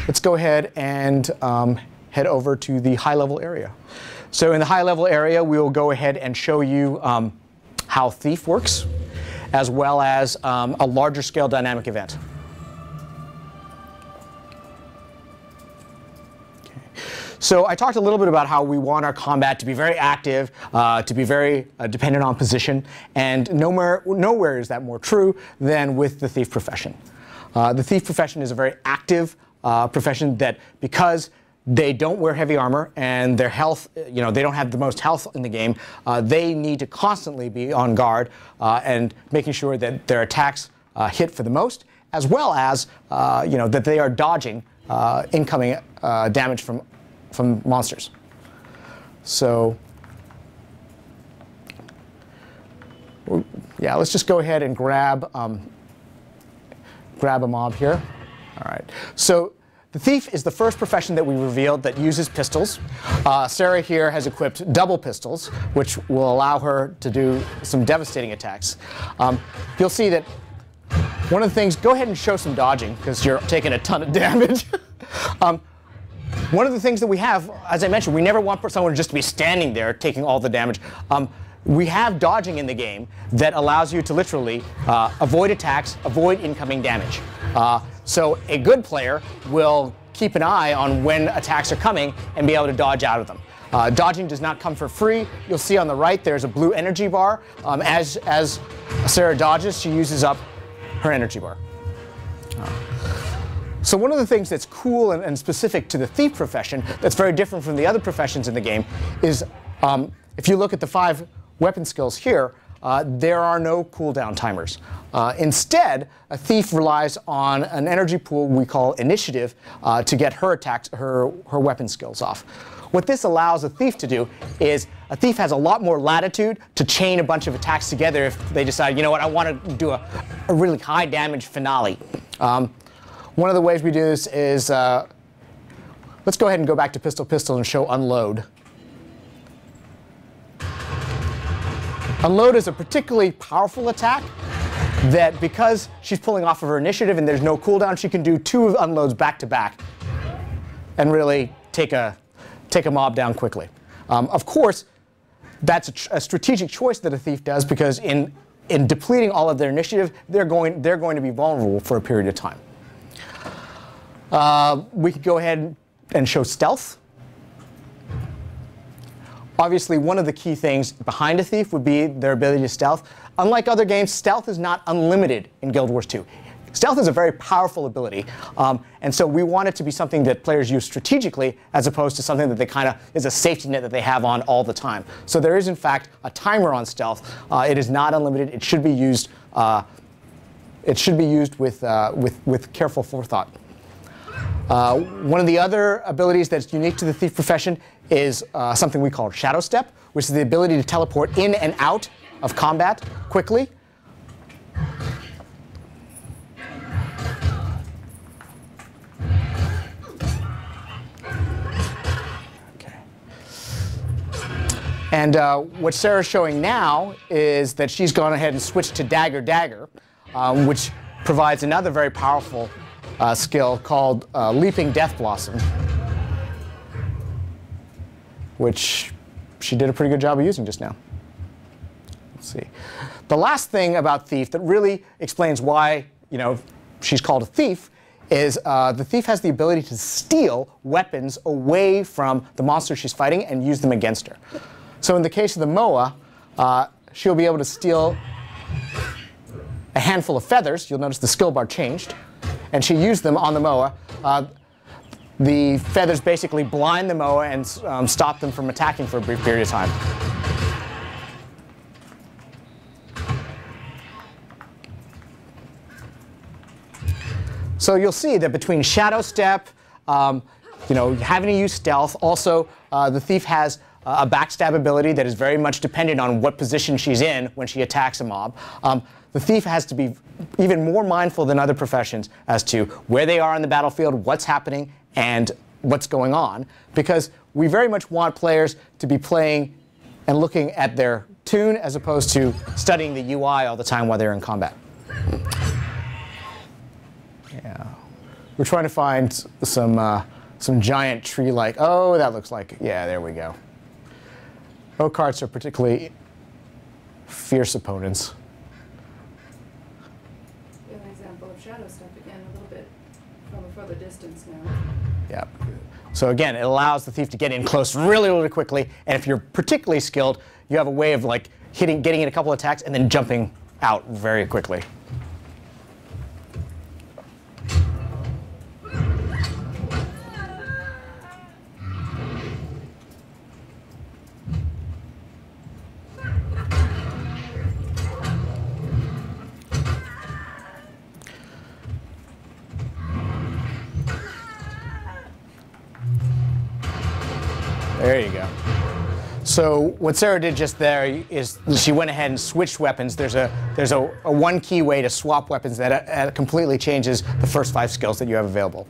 let's go ahead and head over to the high-level area. So in the high-level area, we will go ahead and show you how Thief works, as well as a larger-scale dynamic event. So I talked a little bit about how we want our combat to be very active, to be very dependent on position, and nowhere is that more true than with the Thief profession. The Thief profession is a very active profession that, because they don't wear heavy armor and their health, they don't have the most health in the game, they need to constantly be on guard and making sure that their attacks hit for the most, as well as that they are dodging incoming damage from monsters. So yeah, let's just go ahead and grab a mob here. All right. So the Thief is the first profession that we revealed that uses pistols. Sarah here has equipped double pistols, which will allow her to do some devastating attacks. You'll see that one of the things, go ahead and show some dodging, because you're taking a ton of damage. One of the things that we have, as I mentioned, we never want someone just to be standing there taking all the damage. We have dodging in the game that allows you to literally avoid attacks, avoid incoming damage. So a good player will keep an eye on when attacks are coming and be able to dodge out of them. Dodging does not come for free. You'll see on the right there's a blue energy bar. As Sarah dodges, she uses up her energy bar. So one of the things that's cool and specific to the Thief profession that's very different from the other professions in the game is if you look at the 5 weapon skills here, there are no cooldown timers. Instead, a Thief relies on an energy pool we call initiative to get her attacks, her weapon skills off. What this allows a Thief to do is a Thief has a lot more latitude to chain a bunch of attacks together if they decide, you know what, I want to do a really high damage finale. One of the ways we do this is, let's go ahead and go back to pistol and show unload. Unload is a particularly powerful attack that, because she's pulling off of her initiative and there's no cooldown, she can do 2 unloads back to back and really take a mob down quickly. Of course, that's a strategic choice that a Thief does, because in depleting all of their initiative, they're going to be vulnerable for a period of time. We could go ahead and show stealth. Obviously, one of the key things behind a Thief would be their ability to stealth. Unlike other games, stealth is not unlimited in Guild Wars 2. Stealth is a very powerful ability, and so we want it to be something that players use strategically, as opposed to something that they kind of is a safety net that they have on all the time. So there is, in fact, a timer on stealth. It is not unlimited. It should be used. With careful forethought. One of the other abilities that's unique to the Thief profession is something we call Shadow Step, which is the ability to teleport in and out of combat quickly. Okay. And what Sarah's showing now is that she's gone ahead and switched to Dagger, which provides another very powerful skill called Leaping Death Blossom, which she did a pretty good job of using just now. Let's see. The last thing about Thief that really explains why she's called a Thief is the Thief has the ability to steal weapons away from the monster she's fighting and use them against her. So in the case of the Moa, she'll be able to steal a handful of feathers. You'll notice the skill bar changed. And she used them on the Moa. The feathers basically blind the Moa and stop them from attacking for a brief period of time. So you'll see that between Shadow Step, having to use stealth, also the Thief has a backstab ability that is very much dependent on what position she's in when she attacks a mob. The Thief has to be even more mindful than other professions as to where they are on the battlefield, what's happening, and what's going on, because we very much want players to be playing and looking at their tune as opposed to studying the UI all the time while they're in combat. Yeah. We're trying to find some giant tree-like. Oh, that looks like. Yeah, there we go. Oak-hearts are particularly fierce opponents. An example of shadow step again, a little bit from a further distance now. Yeah. So again, it allows the thief to get in close really, really quickly. And if you're particularly skilled, you have a way of like getting in a couple of attacks and then jumping out very quickly. There you go. So what Sarah did just there is she went ahead and switched weapons. There's a one key way to swap weapons that completely changes the first 5 skills that you have available.